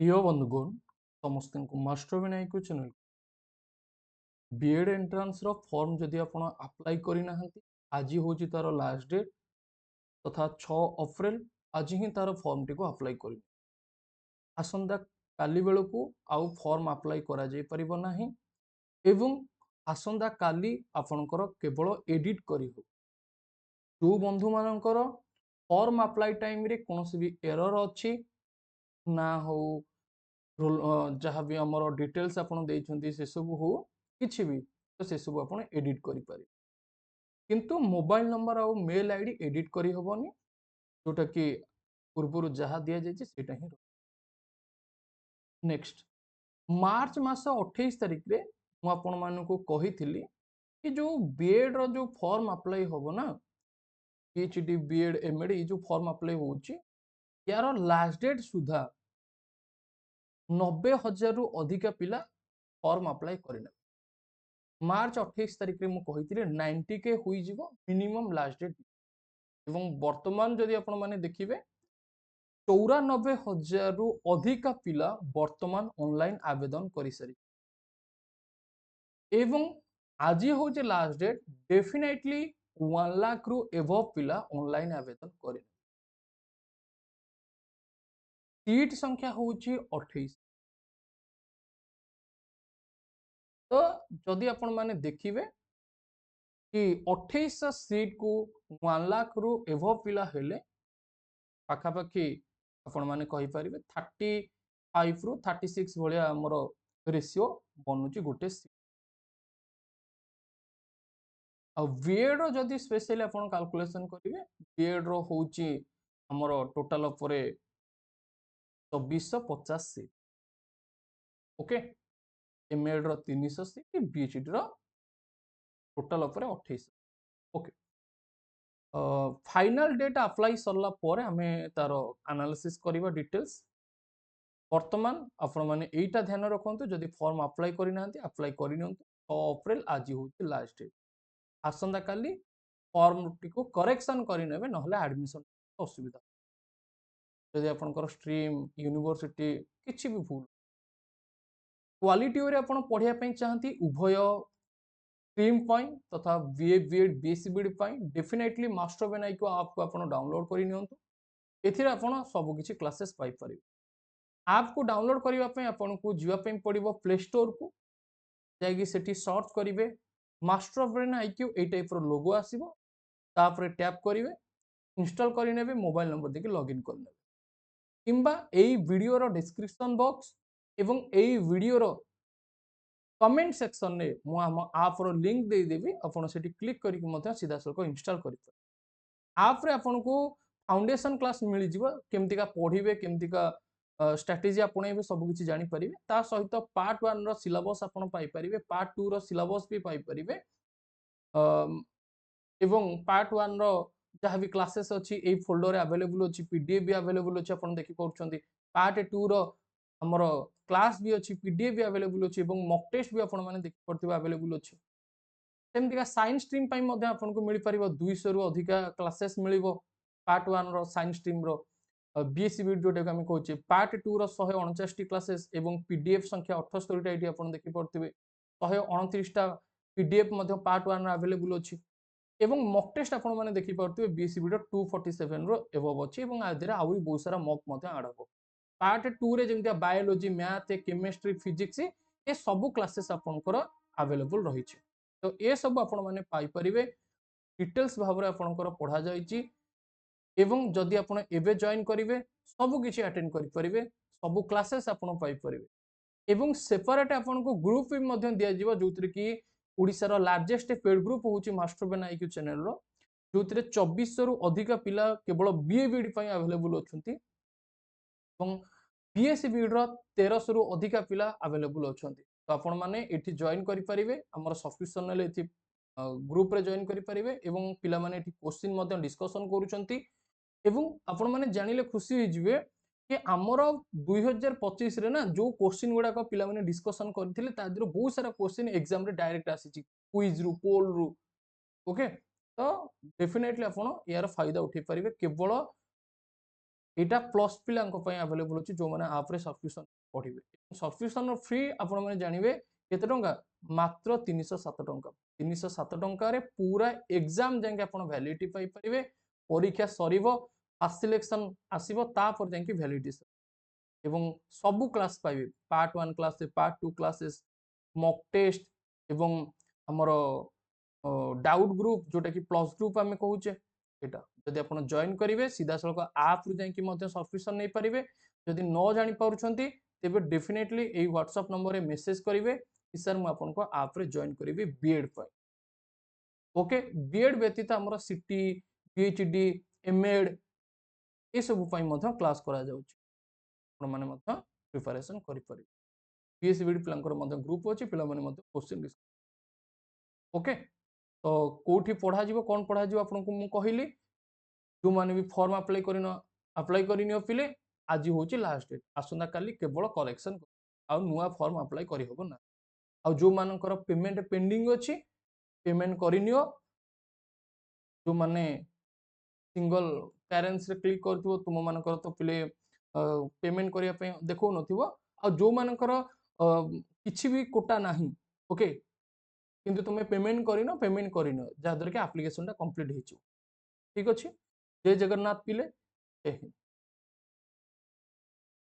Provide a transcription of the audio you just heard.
প্রিয় বন্ধুগণ ସମସ୍ତଙ୍କୁ ମାଷ୍ଟର ବିନାୟକ ଚ୍ୟାନେଲ ବିଏଡ୍ ଏଣ୍ଟ୍ରାନ୍ସର ଫର୍ମ ଯଦି ଆପଣ ଆପ୍ଲାଏ କରିନାହାନ୍ତି ଆଜି ହେଉଛି ତାର ଲାଷ୍ଟ ଡେଟ୍ ତଥା 6 ଅପ୍ରିଲ ଆଜି ହିଁ ତାର ଫର୍ମଟିକୁ ଆପ୍ଲାଏ କରିବେ। ଆସନ୍ତା କାଲି ବେଳକୁ ଆଉ ଫର୍ମ ଆପ୍ଲାଏ କରାଯାଇ ପାରିବ ନାହିଁ ଏବଂ ଆସନ୍ତା କାଲି ଆପଣଙ୍କର କେବଳ ଏଡିଟ୍ କରିହେବ। ଯେଉଁ ବନ୍ଧୁମାନଙ୍କର ଫର୍ମ ଆପ୍ଲାଏ ଟାଇମରେ କୌଣସି ବି ଏରର ଅଛି ନା ହଉ जहाँ भी आमर डिटेल्स आप से सब हो किसी भी तो से सब आप एडिट करें किंतु मोबाइल नंबर आउ मेल आईडी एडिट करी हबनी जोटा कि पूर्व जहाँ दि जाता ही नेक्स्ट मार्च मास 28 तारिख रे मु आपण मानकु कहिथिली कि जो बीएड रो जो फॉर्म अप्लाई होबो ना पीएचडी बीएड एमएड ये जो फॉर्म अप्लाई होची यार लास्ट डेट सुधा 90,000 रु अधिका पिला फॉर्म अप्लाई करने मार्च 28 तारिख रे मु कहिथिले 90 के हुई जीवो मिनिमम लास्ट डेट एवं वर्तमान जदि आपण माने देखिबे 94,000 रु अधिका पिला वर्तमान ऑनलाइन आवेदन करि सारी एवं आज होचे लास्ट डेट डेफिनेटली 1 लाख रु एबव पिला ऑनलाइन आवेदन करे सीट संख्या होची 28 तो जदि आपण माने देखिबे कि 28 सीट को 1 लाख रु एभव पिला हेले पाखापाखि आपण माने कहि परिबे 35 रु 36 भलिया हमर रेशियो बनुची गोटे सीट आ बीएड रो जदि स्पेशली आपण कैलकुलेशन करिवे बीएड रो होची हमर टोटल उपरे 2450 सीट ओके एमएड रो 300 सीट बीएचडी रो टोटल उपरे 28 ओके फाइनल डेट अप्लाई सरला परे हमें तार एनालिसिस करिवा डिटेल्स वर्तमान आपण माने एटा ध्यान रखंतु जदि फॉर्म अप्लाई करि नांती अप्लाई करि नियंतु 6 अप्रैल आज होची लास्ट डेट आसंदा काली फॉर्म टिको करेक्शन करि नेबे नहले एडमिशन असुविधा जदि आपनकर स्ट्रीम यूनिवर्सिटी किछि भी भूल क्वालिटी रे आपण पढिया पई चाहंती उभय स्ट्रीम पई तथा बीए बीएड बीएससी बीएड पई डेफिनेटली मास्टर बेनाइको ऐप को आपण डाउनलोड करि नियंतु एथिरे आपण सब किछि क्लासेस पाई परिबे ऐप को डाउनलोड करबा पई आपण को जीवा पई पड़िबो प्ले स्टोर को जाइए सेठी सर्च करिवे मास्टर ब्रेन आईक्यू ए टाइप रो लोगो आसीबो तापरे टैप करिवे इंस्टॉल करि नेबे मोबाइल नंबर देके लॉगिन कर नेबे किंबा एई वीडियो रो डिस्क्रिप्शन बॉक्स एवं एई वीडियो रो कमेंट सेक्शन ने मु हम ऐप रो लिंक दे देबी आपण सेठी क्लिक करिक मते सीधा सलको इंस्टॉल करि ऐप रे आपण को फाउंडेशन क्लास मिली जीवो केमतिका पढिबे केमतिका स्ट्रेटेजी आपणेबे सब किछि जानि परिबे ता सहित पार्ट 1 रो सिलेबस आपण पाई परिबे पार्ट 2 रो सिलेबस भी पाई परिबे एवं पार्ट 1 रो जहाँ भी क्लासेस अच्छी ए फोल्डर रे अवेलेबल अच्छी पीडीएफ भी अवेलेबल अच्छी आपण देखि पउछंती पार्ट 2 रो हमर क्लास भी अच्छी पीडीएफ भी अवेलेबल अच्छी एवं मॉक टेस्ट भी आपण माने देखि पड़थिबा अवेलेबल अच्छी सेमतिका साइंस स्ट्रीम पई मध्ये आपण को मिली परिबो 200 रु अधिका क्लासेस मिलिबो पार्ट 1 रो साइंस स्ट्रीम रो बीएससी बीएड जोटा को हम कहूचे पार्ट 2 रो 149 टी क्लासेस एवं पीडीएफ संख्या 78 टा एठी आपण देखि पड़थिबे 129 टा पीडीएफ मध्ये पार्ट 1 रो अवेलेबल अछि एवं मॉक टेस्ट आपण माने देखि पड़थिबे बीएससी बीएड 247 रो एबव अछि एवं आधेरे आउरी बहुत सारा मॉक मध्ये आडबो पार्ट 2 रे जेमतिया बायोलॉजी मैथ केमिस्ट्री फिजिक्स ए सब क्लासेस आपनकर अवेलेबल रही छै तो ए सब आपण माने पाई परिबे डिटेल्स भाव रे आपनकर पढा जाईची एवं जदि आपण एबे जॉइन करिवे सब किछि अटेंड करि परिबे सब क्लासेस आपण पाई परिबे एवं सेपरेट आपण को ग्रुप भी मध्य दिया जिवो जोतिर कि ओडिसा रो लार्जेस्ट पेड ग्रुप होची मास्टर बेन आईक्यू चैनल रो जोतिर 2400 रु अधिक पिला केवल बीए बीएड पई अवेलेबल अछंती एवं बीएससी बीएड रो 1300 रु अधिक पिला अवेलेबल अछंती तो आपण माने एठी जॉइन करि परिबे हमर सब्सक्रिप्शन ले एठी ग्रुप रे जॉइन करि परिबे एवं पिला माने एठी क्वेश्चन मध्य डिस्कशन करूचंती एवं आपण माने जानिले खुशी होई जिवे कि आमर 2025 रे ना जो क्वेश्चन गुडा को पिला माने डिस्कशन करथिले ता दिरो बहुत सारा क्वेश्चन एग्जाम रे डायरेक्ट आसीची क्विज रु पोल रु ओके तो डेफिनेटली आपण यार फायदा उठै परिबे केवल एटा प्लस पिलांको पई अवेलेबल अछि जो माने आप रे सब्सक्रिप्शन पढिबे सब्सक्रिप्शन फ्री आपण माने जानिबे केते टंका मात्र 307 टंका 307 टंका रे पूरा एग्जाम जाके आपण वैलिडिटी पाई परिबे परीक्षा सरीबो फास्ट सिलेक्शन आसीबो तापर जाके वैलिडिटी एवं सबु क्लास पाइबे part 1 class part 2 classes mock test एवं हमर डाउट ग्रुप जोटा कि प्लस ग्रुप आम कहूचे एटा जदि आप जॉइन करेंगे सीधा सड़क आप जाकि सब्सक्रिप्शन नहीं पारे जदि न जानी पार्टी तेज डेफिनेटली यही व्हाट्सएप नंबर में मेसेज करेंगे कि सर मुझे आप जॉइन करी बीएड पर ओके बीएड व्यतीत आम सीटी पीएचडी एमएड ये सब क्लास करा प्रिपरेशन करें पीएसबीडी पिलांकर ग्रुप अच्छी पिला क्वेश्चन ओके तो कौटी पढ़ा कौन पढ़ा आपको मुझे कहली जो मैंने भी फॉर्म अप्लाई कर पिले आज हूँ लास्ट डेट आसंता काली केवल करेक्शन आ नुआ फॉर्म अप्लाई करहब ना आ जो मानकर पेमेंट पेंडिंग अच्छी पेमेंट करनियो जो माने सिंगल पेरेंट्स रे क्लिक करथिबो तुम मानकर तो पिले पेमेंट करिया पे देखो नथिबो आ जो मानकर किछि भी कोटा नाही ओके किंतु तुम पेमेंट करिनो जहाँद्वारा कि आप्लिकेशन टा कंप्लीट हो ठीक अच्छे जय जगन्नाथ पिले जय हिंद।